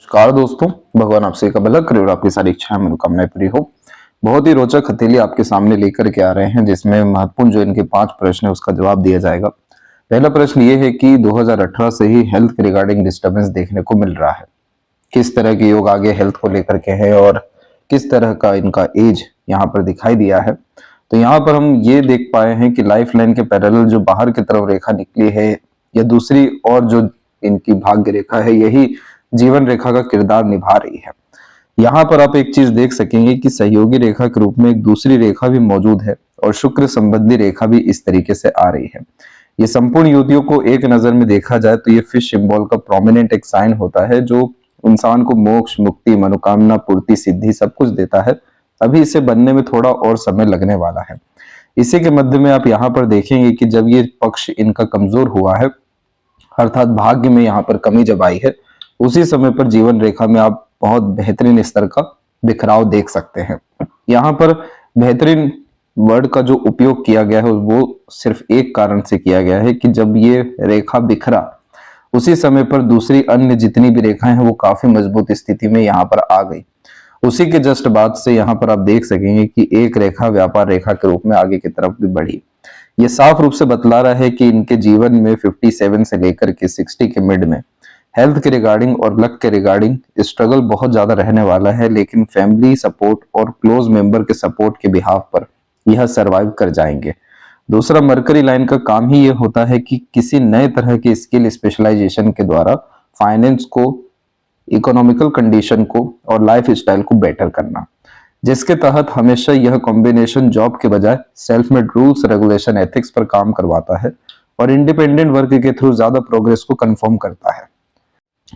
नमस्कार दोस्तों, भगवान आपसे का भला करे और आपकी सारी इच्छाएं मनोकामनाएं पूरी हो। बहुत ही रोचक हथेली आपके सामने लेकर के आ रहे हैं, जिसमें महत्वपूर्ण जो इनके 5 प्रश्न है उसका जवाब दिया जाएगा। पहला प्रश्न ये है कि 2018 से ही हेल्थ के रिगार्डिंग डिस्टर्बेंस देखने को मिल रहा है। किस तरह के योग आगे हेल्थ को लेकर के हैं और किस तरह का इनका एज यहाँ पर दिखाई दिया है। तो यहाँ पर हम ये देख पाए हैं कि लाइफ लाइन के पैरेलल जो बाहर की तरफ रेखा निकली है या दूसरी और जो इनकी भाग्य रेखा है, यही जीवन रेखा का किरदार निभा रही है। यहाँ पर आप एक चीज देख सकेंगे कि सहयोगी रेखा के रूप में एक दूसरी रेखा भी मौजूद है और शुक्र संबंधी रेखा भी इस तरीके से आ रही है। ये संपूर्ण युतियों को एक नजर में देखा जाए तो ये फिश सिंबल का प्रोमिनेंट एक साइन होता है, जो इंसान को मोक्ष, मुक्ति, मनोकामना पूर्ति, सिद्धि सब कुछ देता है। अभी इसे बनने में थोड़ा और समय लगने वाला है। इसी के मध्य में आप यहाँ पर देखेंगे कि जब ये पक्ष इनका कमजोर हुआ है, अर्थात भाग्य में यहाँ पर कमी जब आई है, उसी समय पर जीवन रेखा में आप बहुत बेहतरीन स्तर का बिखराव देख सकते हैं। यहाँ पर बेहतरीन वर्ड का जो उपयोग किया गया है वो सिर्फ एक कारण से किया गया है कि जब ये रेखा बिखरा, उसी समय पर दूसरी अन्य जितनी भी रेखाएं हैं वो काफी मजबूत स्थिति में यहाँ पर आ गई। उसी के जस्ट बाद से यहाँ पर आप देख सकेंगे कि एक रेखा व्यापार रेखा के रूप में आगे की तरफ भी बढ़ी। ये साफ रूप से बतला रहा है कि इनके जीवन में 57 से लेकर के 60 के मिड में हेल्थ के रिगार्डिंग और लक के रिगार्डिंग स्ट्रगल बहुत ज्यादा रहने वाला है, लेकिन फैमिली सपोर्ट और क्लोज मेंबर के सपोर्ट के बिहाफ पर यह सरवाइव कर जाएंगे। दूसरा, मरकरी लाइन का काम ही ये होता है कि किसी नए तरह के स्किल स्पेशलाइजेशन के द्वारा फाइनेंस को, इकोनॉमिकल कंडीशन को और लाइफ स्टाइल को बेटर करना, जिसके तहत हमेशा यह कॉम्बिनेशन जॉब के बजाय self made rules, regulation, ethics पर काम करवाता है और इंडिपेंडेंट वर्क के थ्रू ज्यादा प्रोग्रेस को कंफर्म करता है।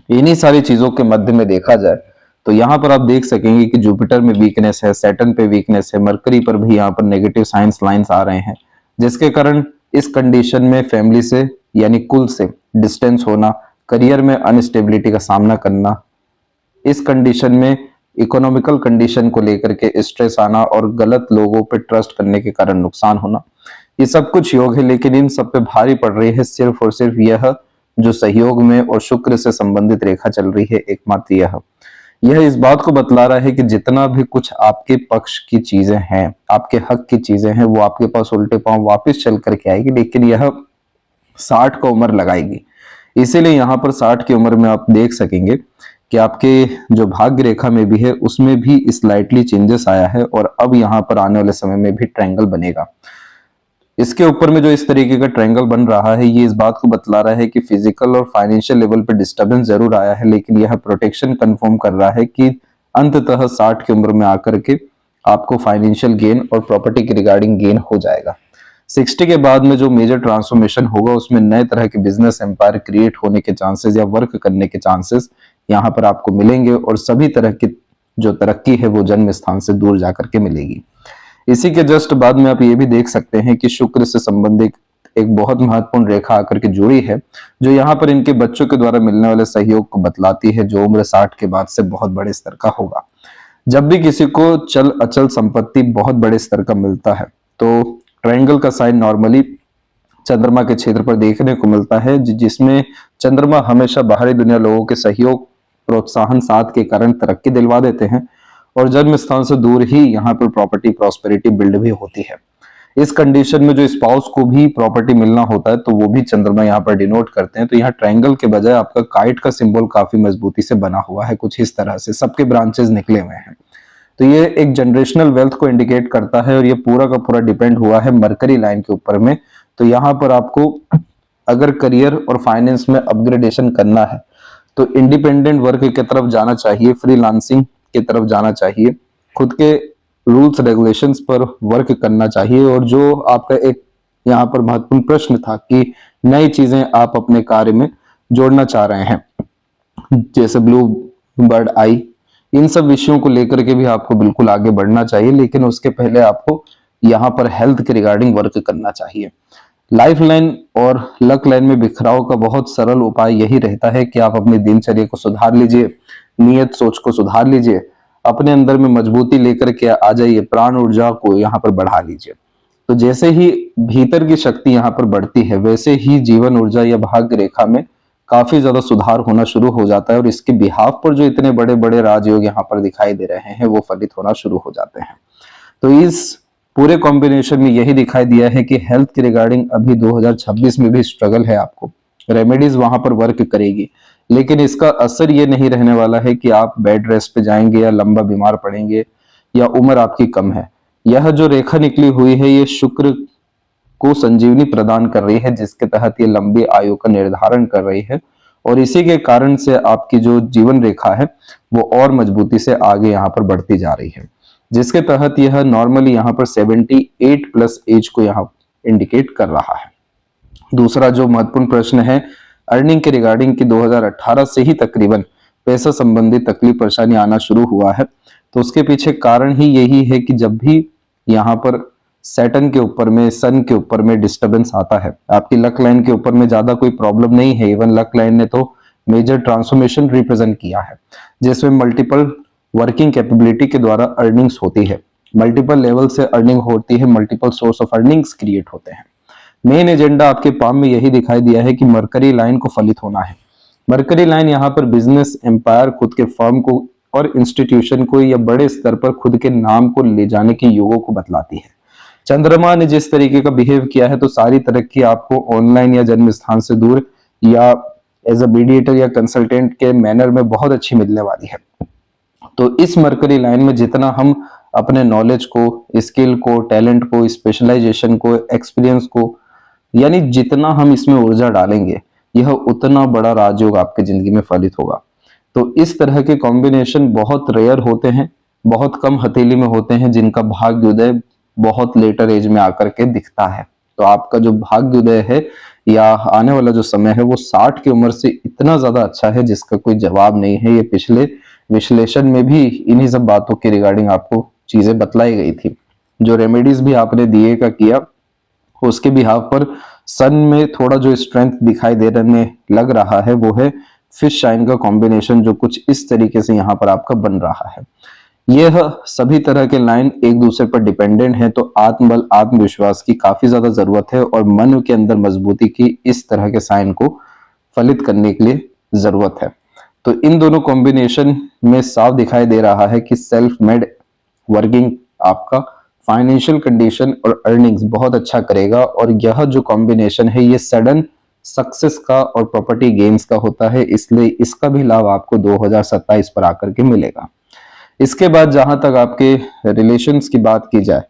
इन्हीं सारी चीजों के मध्य में देखा जाए तो यहाँ पर आप देख सकेंगे कि जुपिटर में वीकनेस है, सैटर्न पे वीकनेस है, मरकरी पर भी यहाँ पर नेगेटिव साइंस लाइंस आ रहे हैं, जिसके कारण इस कंडीशन में फैमिली से यानी कुल से डिस्टेंस होना, करियर में अनस्टेबिलिटी का सामना करना, इस कंडीशन में इकोनॉमिकल कंडीशन को लेकर के स्ट्रेस आना और गलत लोगों पे ट्रस्ट करने के कारण नुकसान होना, ये सब कुछ योग है। लेकिन इन सब पे भारी पड़ रही है सिर्फ और सिर्फ यह जो सहयोग में और शुक्र से संबंधित रेखा चल रही है, एकमात्र यह इस बात को बतला रहा है कि जितना भी कुछ आपके पक्ष की चीजें हैं, आपके हक की चीजें हैं, वो आपके पास उल्टे पांव वापस चल करके आएगी, लेकिन यह 60 का उम्र लगाएगी। इसीलिए यहाँ पर 60 की उम्र में आप देख सकेंगे कि आपके जो भाग्य रेखा में भी है उसमें भी स्लाइटली चेंजेस आया है और अब यहाँ पर आने वाले समय में भी ट्रायंगल बनेगा। इसके ऊपर में जो इस तरीके का ट्रायंगल बन रहा है, ये इस बात को बतला रहा है कि फिजिकल और फाइनेंशियल लेवल पे डिस्टर्बेंस जरूर आया है, लेकिन यह प्रोटेक्शन कंफर्म कर रहा है कि अंततः 60 की उम्र में आकर के आपको फाइनेंशियल गेन और प्रॉपर्टी के रिगार्डिंग गेन हो जाएगा। 60 के बाद में जो मेजर ट्रांसफॉर्मेशन होगा उसमें नए तरह के बिजनेस एम्पायर क्रिएट होने के चांसेस या वर्क करने के चांसेस यहाँ पर आपको मिलेंगे और सभी तरह की जो तरक्की है वो जन्म स्थान से दूर जाकर के मिलेगी। इसी के जस्ट बाद में आप ये भी देख सकते हैं कि शुक्र से संबंधित एक बहुत महत्वपूर्ण रेखा आकर के जुड़ी है, जो यहाँ पर इनके बच्चों के द्वारा मिलने वाले सहयोग को बतलाती है, जो उम्र 60 के बाद से बहुत बड़े स्तर का होगा। जब भी किसी को चल अचल संपत्ति बहुत बड़े स्तर का मिलता है तो ट्रायंगल का साइन नॉर्मली चंद्रमा के क्षेत्र पर देखने को मिलता है, जिसमें चंद्रमा हमेशा बाहरी दुनिया लोगों के सहयोग, प्रोत्साहन, साथ के कारण तरक्की दिलवा देते हैं और जन्म स्थान से दूर ही यहाँ पर प्रॉपर्टी प्रॉस्पेरिटी बिल्ड भी होती है। इस कंडीशन में जो स्पाउस को भी प्रॉपर्टी मिलना होता है तो वो भी चंद्रमा यहाँ पर डिनोट करते हैं। तो यहाँ ट्रायंगल के बजाय आपका काइट का सिंबल काफी मजबूती से बना हुआ है, कुछ इस तरह से सबके ब्रांचेस निकले हुए हैं। तो ये एक जनरेशनल वेल्थ को इंडिकेट करता है और ये पूरा का पूरा डिपेंड हुआ है मरकरी लाइन के ऊपर में। तो यहाँ पर आपको अगर करियर और फाइनेंस में अपग्रेडेशन करना है तो इंडिपेंडेंट वर्क की तरफ जाना चाहिए, फ्रीलांसिंग की तरफ जाना चाहिए, खुद के रूल्स रेगुलेशंस पर वर्क करना चाहिए। और जो आपका एक यहाँ पर महत्वपूर्ण प्रश्न था कि नई चीजें आप अपने कार्य में जोड़ना चाह रहे हैं, जैसे ब्लू बर्ड आई, इन सब विषयों को लेकर के भी आपको बिल्कुल आगे बढ़ना चाहिए, लेकिन उसके पहले आपको यहाँ पर हेल्थ के रिगार्डिंग वर्क करना चाहिए। लाइफ लाइन और लक लाइन में बिखराव का बहुत सरल उपाय यही रहता है कि आप अपनी दिनचर्या को सुधार लीजिए, नियत सोच को सुधार लीजिए, अपने अंदर में मजबूती लेकर के आ जाइए, प्राण ऊर्जा को यहाँ पर बढ़ा लीजिए। तो जैसे ही भीतर की शक्ति यहाँ पर बढ़ती है, वैसे ही जीवन ऊर्जा या भाग्य रेखा में काफी ज्यादा सुधार होना शुरू हो जाता है और इसके बिहाफ पर जो इतने बड़े बड़े राजयोग यहाँ पर दिखाई दे रहे हैं वो फलित होना शुरू हो जाते हैं। तो इस पूरे कॉम्बिनेशन में यही दिखाई दिया है कि हेल्थ के रिगार्डिंग अभी 2026 में भी स्ट्रगल है आपको। रेमेडीज वहां पर वर्क करेगी, लेकिन इसका असर ये नहीं रहने वाला है कि आप बेड रेस्ट पे जाएंगे या लंबा बीमार पड़ेंगे या उम्र आपकी कम है। यह जो रेखा निकली हुई है ये शुक्र को संजीवनी प्रदान कर रही है, जिसके तहत ये लंबी आयु का निर्धारण कर रही है और इसी के कारण से आपकी जो जीवन रेखा है वो और मजबूती से आगे यहाँ पर बढ़ती जा रही है, जिसके तहत यह नॉर्मली यहाँ पर 78 प्लस एज को यहाँ इंडिकेट कर रहा है। दूसरा जो महत्वपूर्ण प्रश्न है अर्निंग के रिगार्डिंग कि 2018 से ही तकरीबन पैसा संबंधी तकलीफ परेशानी आना शुरू हुआ है। तो उसके पीछे कारण ही यही है कि जब भी यहाँ पर सैटर्न के ऊपर में, सन के ऊपर में डिस्टरबेंस आता है, आपकी लक लाइन के ऊपर में ज्यादा कोई प्रॉब्लम नहीं है। इवन लक लाइन ने तो मेजर ट्रांसफॉर्मेशन रिप्रेजेंट किया है, जिसमें मल्टीपल वर्किंग कैपेबिलिटी के द्वारा अर्निंग्स होती है, मल्टीपल लेवल से अर्निंग होती है, multiple source of earnings create होते हैं। मेन एजेंडा आपके पाम में यही दिखाई दिया है कि मरकरी लाइन को फलित होना है। मरकरी लाइन यहाँ पर बिजनेस एम्पायर, खुद के फर्म को और इंस्टीट्यूशन को या बड़े स्तर पर खुद के नाम को ले जाने के योगों को बतलाती है। चंद्रमा ने जिस तरीके का बिहेव किया है तो सारी तरक्की आपको ऑनलाइन या जन्म स्थान से दूर या एज अ मीडिएटर या कंसल्टेंट के मैनर में बहुत अच्छी मिलने वाली है। तो इस मरकरी लाइन में जितना हम अपने नॉलेज को, स्किल को, टैलेंट को, स्पेशलाइजेशन को, एक्सपीरियंस को, यानी जितना हम इसमें ऊर्जा डालेंगे यह उतना बड़ा राजयोग आपके जिंदगी में फलित होगा। तो इस तरह के कॉम्बिनेशन बहुत रेयर होते हैं, बहुत कम हथेली में होते हैं, जिनका भाग्योदय बहुत लेटर एज में आकर के दिखता है। तो आपका जो भाग्योदय है या आने वाला जो समय है वो 60 की उम्र से इतना ज्यादा अच्छा है जिसका कोई जवाब नहीं है। ये पिछले विश्लेषण में भी इन्हीं सब बातों के रिगार्डिंग आपको चीजें बतलाई गई थी। जो रेमेडीज भी आपने दिए का किया उसके बिहाफ पर सन में थोड़ा जो स्ट्रेंथ दिखाई देने लग रहा है वो है फिश शाइन का कॉम्बिनेशन, जो कुछ इस तरीके से यहाँ पर आपका बन रहा है। यह सभी तरह के लाइन एक दूसरे पर डिपेंडेंट है, तो आत्मबल, आत्मविश्वास की काफी ज्यादा जरूरत है और मन के अंदर मजबूती की इस तरह के साइन को फलित करने के लिए जरूरत है। तो इन दोनों कॉम्बिनेशन में साफ दिखाई दे रहा है कि सेल्फ मेड वर्किंग आपका फाइनेंशियल कंडीशन और अर्निंग्स बहुत अच्छा करेगा और यह जो कॉम्बिनेशन है ये सडन सक्सेस का और प्रॉपर्टी गेन्स का होता है, इसलिए इसका भी लाभ आपको 2027 पर आकर के मिलेगा। इसके बाद जहां तक आपके रिलेशंस की बात की जाए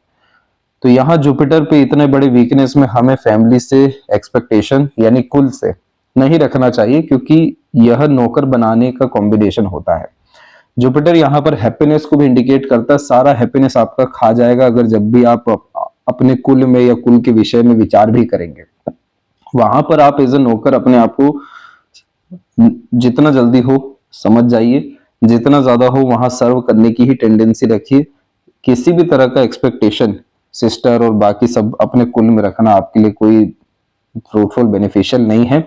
तो यहाँ जुपिटर पे इतने बड़े वीकनेस में हमें फैमिली से एक्सपेक्टेशन यानी कुल से नहीं रखना चाहिए, क्योंकि यह नौकर बनाने का कॉम्बिनेशन होता है। जुपिटर यहाँ पर हैप्पीनेस को भी इंडिकेट करता है, सारा हैप्पीनेस आपका खा जाएगा अगर जब भी आप अपने कुल में या कुल के विषय में विचार भी करेंगे। वहां पर आप एज ए नौकर अपने आप को जितना जल्दी हो समझ जाइए, जितना ज्यादा हो वहां सर्व करने की ही टेंडेंसी रखिए। किसी भी तरह का एक्सपेक्टेशन सिस्टर और बाकी सब अपने कुल में रखना आपके लिए कोई फ्रूटफुल बेनिफिशियल नहीं है।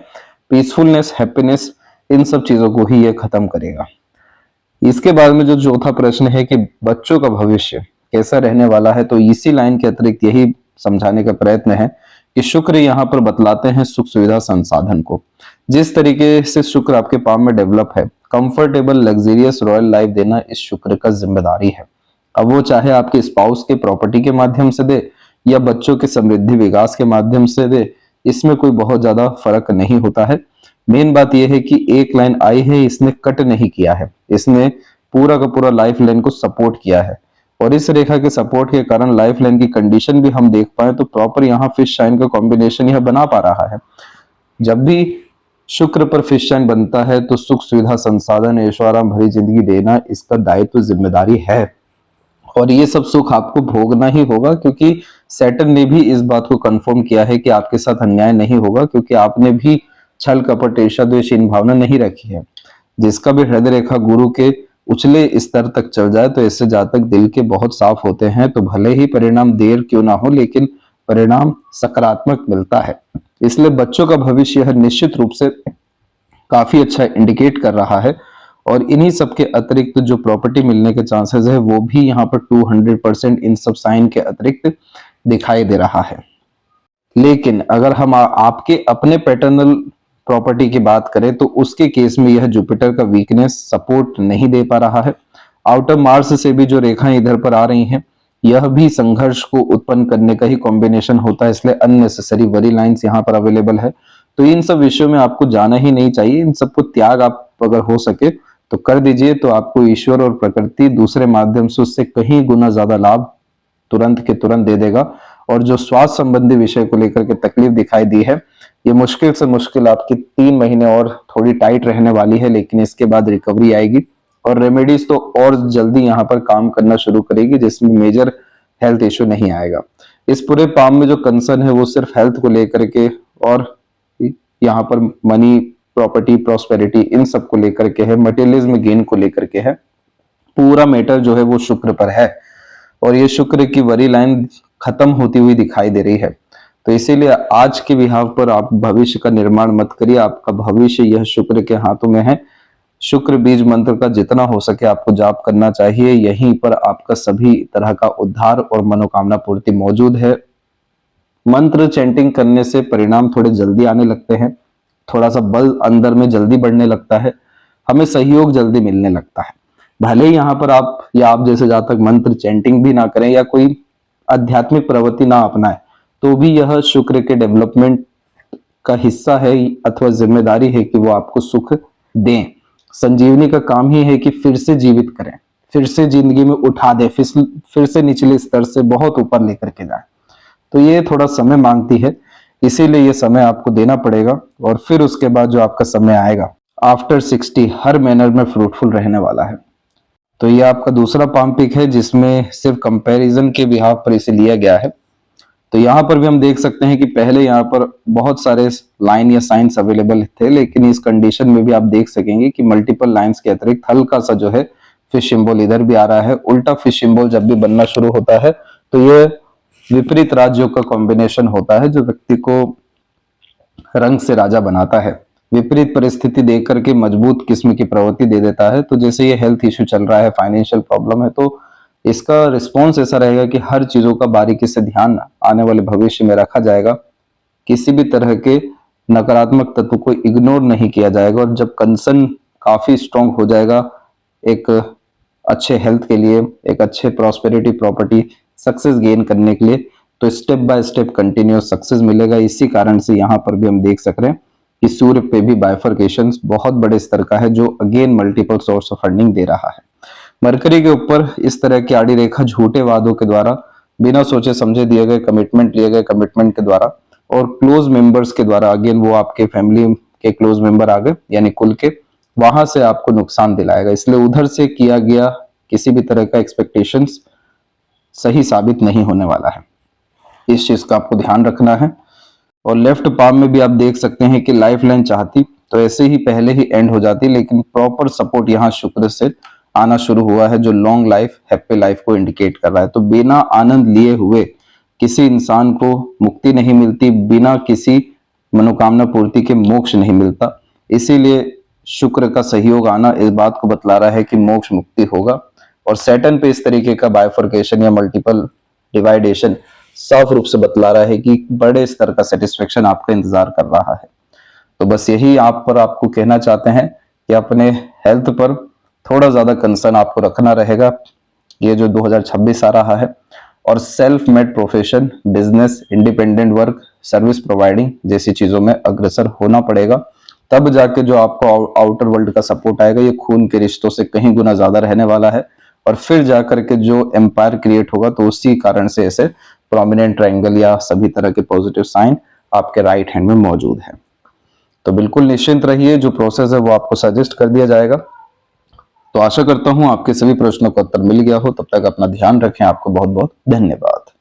पीसफुलनेस, हैप्पीनेस, इन सब चीजों को ही ये खत्म करेगा। इसके बाद में जो चौथा प्रश्न है कि बच्चों का भविष्य कैसा रहने वाला है, तो इसी लाइन के अतिरिक्त यही समझाने का प्रयत्न है कि शुक्र यहाँ पर बतलाते हैं सुख सुविधा संसाधन को। जिस तरीके से शुक्र आपके पाम में डेवलप है, कंफर्टेबल लग्जरियस रॉयल लाइफ देना इस शुक्र का जिम्मेदारी है। अब वो चाहे आपके स्पाउस के प्रॉपर्टी के माध्यम से दे या बच्चों के समृद्धि विकास के माध्यम से दे, इसमें कोई बहुत ज्यादा फर्क नहीं होता है। मेन बात यह है कि एक लाइन आई है, इसने कट नहीं किया है, इसने पूरा का पूरा लाइफ लाइन को सपोर्ट किया है और इस रेखा के सपोर्ट के कारण लाइफ लाइन की कंडीशन भी हम देख पाए तो प्रॉपर यहाँ फिश शाइन का कॉम्बिनेशन यह बना पा रहा है। जब भी शुक्र पर फिश शाइन बनता है तो सुख सुविधा संसाधन ऐश्वर्य भरी जिंदगी देना इसका दायित्व जिम्मेदारी है और ये सब सुख आपको भोगना ही होगा, क्योंकि सैटर्न ने भी इस बात को कंफर्म किया है कि आपके साथ अन्याय नहीं होगा, क्योंकि आपने भी छल कपट ईर्ष्या द्वेष इन भावना नहीं रखी है। जिसका भी हृदय रेखा गुरु के उछले स्तर तक चल जाए तो ऐसे जातक दिल के बहुत साफ होते हैं, तो भले ही परिणाम देर क्यों ना हो लेकिन परिणाम सकारात्मक मिलता है। इसलिए बच्चों का भविष्य यह निश्चित रूप से काफी अच्छा इंडिकेट कर रहा है और इन्हीं सब के अतिरिक्त जो प्रॉपर्टी मिलने के चांसेस है वो भी यहाँ पर 200% इन सब साइन के अतिरिक्त दिखाई दे रहा है। लेकिन अगर हम आपके अपने पैटर्नल प्रॉपर्टी की बात करें तो उसके केस में यह जुपिटर का वीकनेस सपोर्ट नहीं दे पा रहा है। आउटर मार्स से भी जो रेखाएं इधर पर आ रही हैं, यह भी संघर्ष को उत्पन्न करने का ही कॉम्बिनेशन होता है, इसलिए अननेसेसरी वरी लाइंस यहाँ पर अवेलेबल है। तो इन सब विषयों में आपको जाना ही नहीं चाहिए, इन सबको त्याग आप अगर हो सके तो कर दीजिए, तो आपको ईश्वर और प्रकृति दूसरे माध्यम से उससे कहीं गुना ज्यादा लाभ तुरंत के तुरंत दे देगा। और जो स्वास्थ्य संबंधी विषय को लेकर के तकलीफ दिखाई दी है, ये मुश्किल से मुश्किल आपकी 3 महीने और थोड़ी टाइट रहने वाली है, लेकिन इसके बाद रिकवरी आएगी और रेमेडीज तो और जल्दी यहाँ पर काम करना शुरू करेगी, जिसमें मेजर हेल्थ इश्यू नहीं आएगा। इस पूरे पाम में जो कंसर्न है वो सिर्फ हेल्थ को लेकर के और यहाँ पर मनी, प्रॉपर्टी, प्रॉस्पेरिटी, इन सब को लेकर के है, मटेरियलिज्म गेन को लेकर के है। पूरा मैटर जो है वो शुक्र पर है और ये शुक्र की वरी लाइन खत्म होती हुई दिखाई दे रही है। तो इसीलिए आज के विहाव पर आप भविष्य का निर्माण मत करिए, आपका भविष्य यह शुक्र के हाथों में है। शुक्र बीज मंत्र का जितना हो सके आपको जाप करना चाहिए, यहीं पर आपका सभी तरह का उद्धार और मनोकामना पूर्ति मौजूद है। मंत्र चैंटिंग करने से परिणाम थोड़े जल्दी आने लगते हैं, थोड़ा सा बल अंदर में जल्दी बढ़ने लगता है, हमें सहयोग जल्दी मिलने लगता है। भले ही यहाँ पर आप या आप जैसे जातक मंत्र चैंटिंग भी ना करें या कोई आध्यात्मिक प्रवृत्ति ना अपनाए, तो भी यह शुक्र के डेवलपमेंट का हिस्सा है अथवा जिम्मेदारी है कि वो आपको सुख दें। संजीवनी का काम ही है कि फिर से जीवित करें, फिर से जिंदगी में उठा दे, फिर से निचले स्तर से बहुत ऊपर लेकर के जाए। तो ये थोड़ा समय मांगती है, इसीलिए ये समय आपको देना पड़ेगा। और फिर उसके बाद जो आपका समय आएगा आफ्टर 60 हर मैनर में फ्रूटफुल रहने वाला है। तो ये आपका दूसरा पाम पिक है जिसमें सिर्फ कंपैरिजन के बिहाफ पर इसे लिया गया है। तो यहाँ पर भी हम देख सकते हैं कि पहले यहाँ पर बहुत सारे लाइन या साइंस अवेलेबल थे, लेकिन इस कंडीशन में भी आप देख सकेंगे कि मल्टीपल लाइंस के अतिरिक्त हल्का सा जो है फिश सिंबल इधर भी आ रहा है। उल्टा फिश सिंबल जब भी बनना शुरू होता है तो ये विपरीत राज्यों का कॉम्बिनेशन होता है जो व्यक्ति को रंग से राजा बनाता है। विपरीत परिस्थिति देख करके मजबूत किस्म की प्रवृत्ति दे देता है। तो जैसे ये हेल्थ इश्यू चल रहा है, फाइनेंशियल प्रॉब्लम है, तो इसका रिस्पॉन्स ऐसा रहेगा कि हर चीजों का बारीकी से ध्यान आने वाले भविष्य में रखा जाएगा, किसी भी तरह के नकारात्मक तत्व को इग्नोर नहीं किया जाएगा। और जब कंसर्न काफी स्ट्रांग हो जाएगा एक अच्छे हेल्थ के लिए, एक अच्छे प्रॉस्पेरिटी, प्रॉपर्टी, सक्सेस गेन करने के लिए, तो step by step continuous success मिलेगा। इसी कारण से यहाँ पर भी हम देख सक रहे हैं कि सूर्य पे भी बाइफर्केशन बहुत बड़े स्तर का है, जो again multiple source of funding दे रहा है। मरकरी के ऊपर इस तरह की आड़ी रेखा झूठे वादों के द्वारा, बिना सोचे समझे दिए गए कमिटमेंट, लिए गए कमिटमेंट के द्वारा और क्लोज मेंबर्स के द्वारा, अगेन वो आपके फैमिली के क्लोज मेंबर आ गए यानी कुल के, वहां से आपको नुकसान दिलाएगा। इसलिए उधर से किया गया किसी भी तरह का एक्सपेक्टेशंस सही साबित नहीं होने वाला है, इस चीज का आपको ध्यान रखना है। और लेफ्ट पाम में भी आप देख सकते हैं कि लाइफ लाइन चाहती तो ऐसे ही पहले ही एंड हो जाती, लेकिन प्रॉपर सपोर्ट यहाँ शुक्र से आना शुरू हुआ है जो लॉन्ग लाइफ, हैप्पी लाइफ को इंडिकेट कर रहा है। तो बिना आनंद लिए हुए किसी इंसान को मुक्ति नहीं मिलती, बिना किसी मनोकामना पूर्ति के मोक्ष नहीं मिलता। इसीलिए शुक्र का सहयोग आना इस बात को बतला रहा है कि मोक्ष मुक्ति होगा। और सैटर्न पे इस तरीके का बाइफर्केशन या मल्टीपल डिवाइडेशन साफ रूप से बतला रहा है कि बड़े स्तर का सेटिस्फेक्शन आपका इंतजार कर रहा है। तो बस यही आप पर आपको कहना चाहते हैं कि अपने हेल्थ पर थोड़ा ज्यादा कंसर्न आपको रखना रहेगा, ये जो 2026 आ रहा है। और self made profession, business, independent work, service providing जैसी चीजों में अग्रसर होना पड़ेगा, तब जाके जो आपको आउटर वर्ल्ड का सपोर्ट आएगा ये खून के रिश्तों से कहीं गुना ज्यादा रहने वाला है। और फिर जाकर के जो एम्पायर क्रिएट होगा तो उसी कारण से ऐसे प्रोमिनेंट ट्रायंगल या सभी तरह के पॉजिटिव साइन आपके राइट हैंड में मौजूद है। तो बिल्कुल निश्चिंत रहिए, जो प्रोसेस है वो आपको सजेस्ट कर दिया जाएगा। तो आशा करता हूं आपके सभी प्रश्नों का उत्तर मिल गया हो। तब तक अपना ध्यान रखें। आपको बहुत बहुत धन्यवाद।